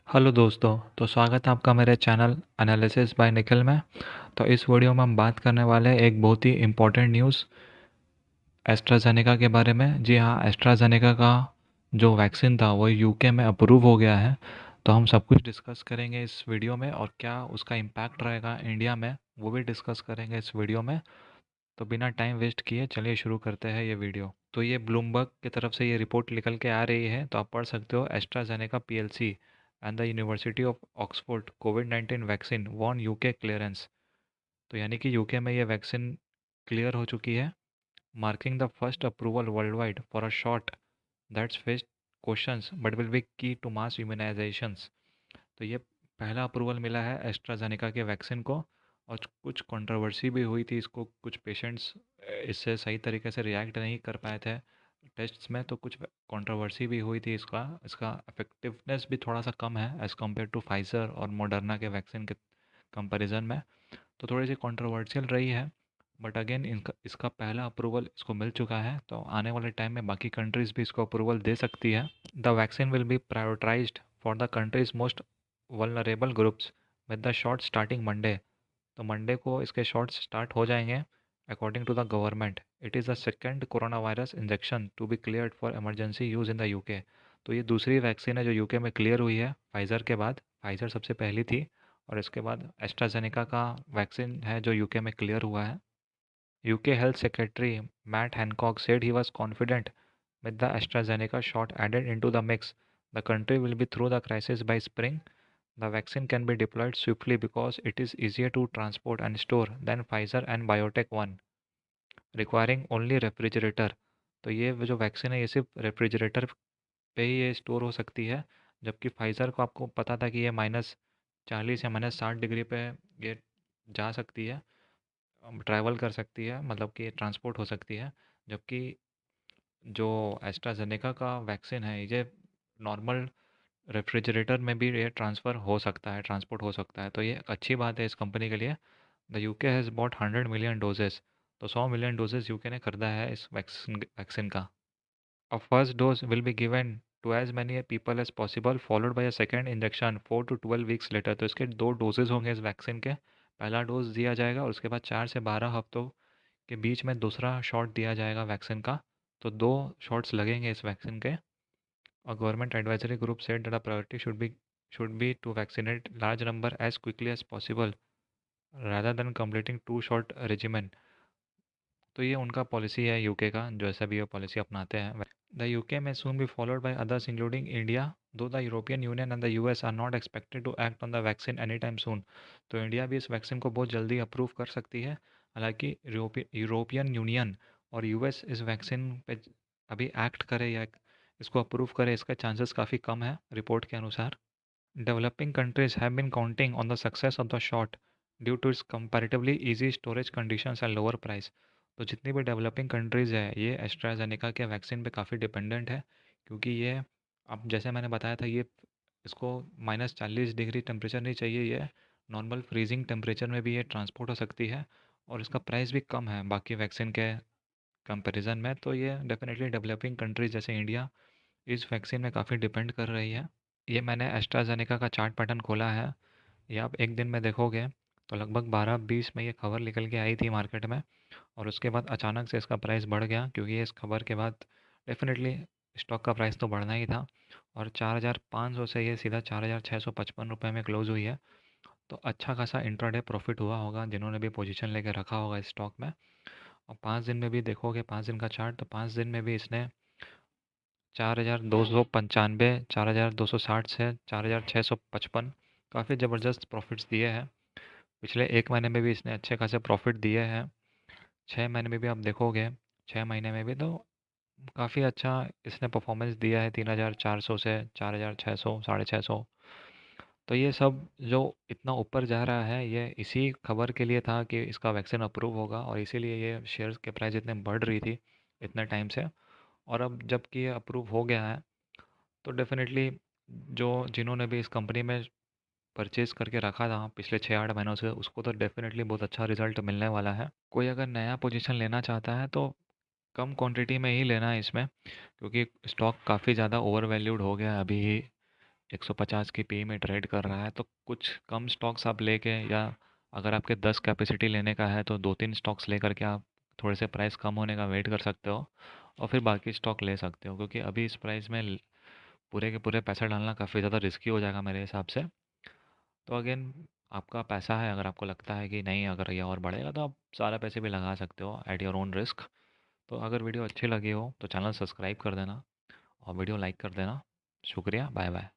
Hello दोस्तों, तो स्वागत है आपका मेरे चैनल एनालिसिस बाय निखिल में। तो इस वीडियो में हम बात करने वाले हैं एक बहुत ही इम्पोर्टेंट न्यूज़ एस्ट्राजेनेका के बारे में। जी हाँ, एस्ट्राजेनेका का जो वैक्सीन था वो यूके में अप्रूव हो गया है। तो हम सब कुछ डिस्कस करेंगे इस वीडियो में, और क्या उसका इम्पैक्ट रहेगा इंडिया में वो भी डिस्कस करेंगे इस वीडियो में। तो बिना टाइम वेस्ट किए चलिए शुरू करते हैं ये वीडियो। तो ये ब्लूमबर्ग की तरफ से ये रिपोर्ट निकल के आ रही है, तो आप पढ़ सकते हो। AstraZeneca PLC and the University of Oxford कोविड-19 वैक्सीन वॉन यूके क्लियरेंस। तो यानी कि यूके में ये वैक्सीन क्लियर हो चुकी है, marking the first approval world wide for a shot that's faced questions but will be की टू मास इम्यूनाइजेशंस। तो ये पहला अप्रूवल मिला है एस्ट्राजेनेका के वैक्सीन को। और कुछ कंट्रोवर्सी भी हुई थी इसको, कुछ पेशेंट्स इससे सही तरीके से रिएक्ट नहीं कर पाए थे टेस्ट्स में, तो कुछ कंट्रोवर्सी भी हुई थी। इसका इसका इफेक्टिवनेस भी थोड़ा सा कम है एज़ कम्पेयर टू फाइज़र और मॉडर्ना के वैक्सीन के कंपैरिजन में। तो थोड़ी सी कंट्रोवर्शियल रही है, बट अगेन इनका इसका पहला अप्रूवल इसको मिल चुका है, तो आने वाले टाइम में बाकी कंट्रीज़ भी इसको अप्रूवल दे सकती है। The vaccine will be prioritised for the countries most vulnerable groups with the shot starting Monday. तो मंडे को इसके शॉट्स स्टार्ट हो जाएंगे according to the government. It is the second coronavirus injection to be cleared for emergency use in the UK. तो ये दूसरी vaccine है जो यूके में क्लियर हुई है फाइज़र के बाद। फाइज़र सबसे पहली थी, और इसके बाद एस्ट्राजेनेका का वैक्सीन है जो यूके में क्लियर हुआ है। UK health secretary Matt Hancock said he was confident with the AstraZeneca shot added into the mix, the country will be through the crisis by spring. The vaccine can be deployed swiftly because it is easier to transport and store than Pfizer and BioNTech one, requiring only refrigerator. तो ये जो vaccine है ये सिर्फ refrigerator पे ही ये store हो सकती है, जबकि फाइज़र को आपको पता था कि ये -40 या -60 डिग्री पे ये जा सकती है, ट्रैवल कर सकती है, मतलब कि ट्रांसपोर्ट हो सकती है। जबकि जो एस्ट्राजेनेका का वैक्सीन है ये नॉर्मल रेफ्रिजरेटर में भी ये ट्रांसफ़र हो सकता है, ट्रांसपोर्ट हो सकता है। तो ये एक अच्छी बात है इस कंपनी के लिए। The UK has bot 100 million doses. तो 100 मिलियन डोजेस यूके ने खरीदा है इस वैक्सीन का। A first dose will be given to as many people as possible followed by a second injection 4 to 12 weeks later. तो इसके दो डोजेज होंगे इस वैक्सीन के। पहला डोज दिया जाएगा और उसके बाद 4 से 12 हफ्तों के बीच में दूसरा शॉट दिया जाएगा वैक्सीन का। तो दो शॉट्स लगेंगे इस वैक्सीन के। A government advisory group said that a priority should be to vaccinate large number as quickly as possible rather than completing two shot regimen। तो ये उनका पॉलिसी है यूके का, जो ऐसा भी वो पॉलिसी अपनाते हैं। द यूके में soon be followed by others including India, though the European Union and the US are not expected to act on the vaccine anytime soon। तो इंडिया भी इस वैक्सीन को बहुत जल्दी अप्रूव कर सकती है। हालांकि यूरोपियन यूनियन और यूएस इस वैक्सीन पे अभी एक्ट करे या इसको अप्रूव करे, इसका चांसेस काफ़ी कम है रिपोर्ट के अनुसार। Developing countries have been counting on the success of the shot due to its comparatively easy storage conditions and lower price। तो जितनी भी डेवलपिंग कंट्रीज़ है ये एस्ट्राजेनेका के वैक्सीन पे काफ़ी डिपेंडेंट है, क्योंकि ये, अब जैसे मैंने बताया था, ये इसको -40 डिग्री टेम्परेचर नहीं चाहिए, ये नॉर्मल फ्रीजिंग टेम्परेचर में भी ये ट्रांसपोर्ट हो सकती है, और इसका प्राइस भी कम है बाकी वैक्सीन के कंपैरिजन में। तो ये डेफिनेटली डेवलपिंग कंट्रीज जैसे इंडिया इस वैक्सीन में काफ़ी डिपेंड कर रही है। ये मैंने एस्ट्राजेनेका का चार्ट पैटर्न खोला है, ये आप एक दिन में देखोगे तो लगभग 12-20 में ये खबर निकल के आई थी मार्केट में, और उसके बाद अचानक से इसका प्राइस बढ़ गया, क्योंकि इस खबर के बाद डेफिनेटली स्टॉक का प्राइस तो बढ़ना ही था। और 4,500 से ये सीधा 4,655 रुपये में क्लोज हुई है। तो अच्छा खासा इंट्राडे प्रॉफिट हुआ होगा जिन्होंने भी पोजीशन लेके रखा होगा इस स्टॉक में। और 5 दिन में भी देखोगे, 5 दिन का चार्ट, तो 5 दिन में भी इसने 4,295, 4,260 से 4,655 काफ़ी ज़बरदस्त प्रॉफिट्स दिए हैं। पिछले एक महीने में भी इसने अच्छे खासे प्रॉफिट दिए हैं। 6 महीने में भी आप देखोगे, 6 महीने में भी तो काफ़ी अच्छा इसने परफॉर्मेंस दिया है, 3,400 से 4,600, 650। तो ये सब जो इतना ऊपर जा रहा है, ये इसी खबर के लिए था कि इसका वैक्सीन अप्रूव होगा, और इसीलिए ये शेयर्स के प्राइस इतने बढ़ रही थी इतने टाइम से। और अब जबकि ये अप्रूव हो गया है, तो डेफिनेटली जो जिन्होंने भी इस कंपनी में परचेज़ करके रखा था पिछले 6-8 महीनों से, उसको तो डेफिनेटली बहुत अच्छा रिजल्ट मिलने वाला है। कोई अगर नया पोजीशन लेना चाहता है तो कम क्वांटिटी में ही लेना है इसमें, क्योंकि स्टॉक काफ़ी ज़्यादा ओवर वैल्यूड हो गया है अभी ही 150 की पी में ट्रेड कर रहा है, तो कुछ कम स्टॉक्स आप लेके, या अगर आपके 10 कैपेसिटी लेने का है तो 2-3 स्टॉक्स लेकर के आप थोड़े से प्राइस कम होने का वेट कर सकते हो और फिर बाकी स्टॉक ले सकते हो, क्योंकि अभी इस प्राइस में पूरे के पूरे पैसा डालना काफ़ी ज़्यादा रिस्की हो जाएगा मेरे हिसाब से। तो अगेन, आपका पैसा है, अगर आपको लगता है कि नहीं अगर ये और बढ़ेगा तो आप सारे पैसे भी लगा सकते हो एट योर ओन रिस्क। तो अगर वीडियो अच्छी लगी हो तो चैनल सब्सक्राइब कर देना और वीडियो लाइक कर देना। शुक्रिया, बाय बाय।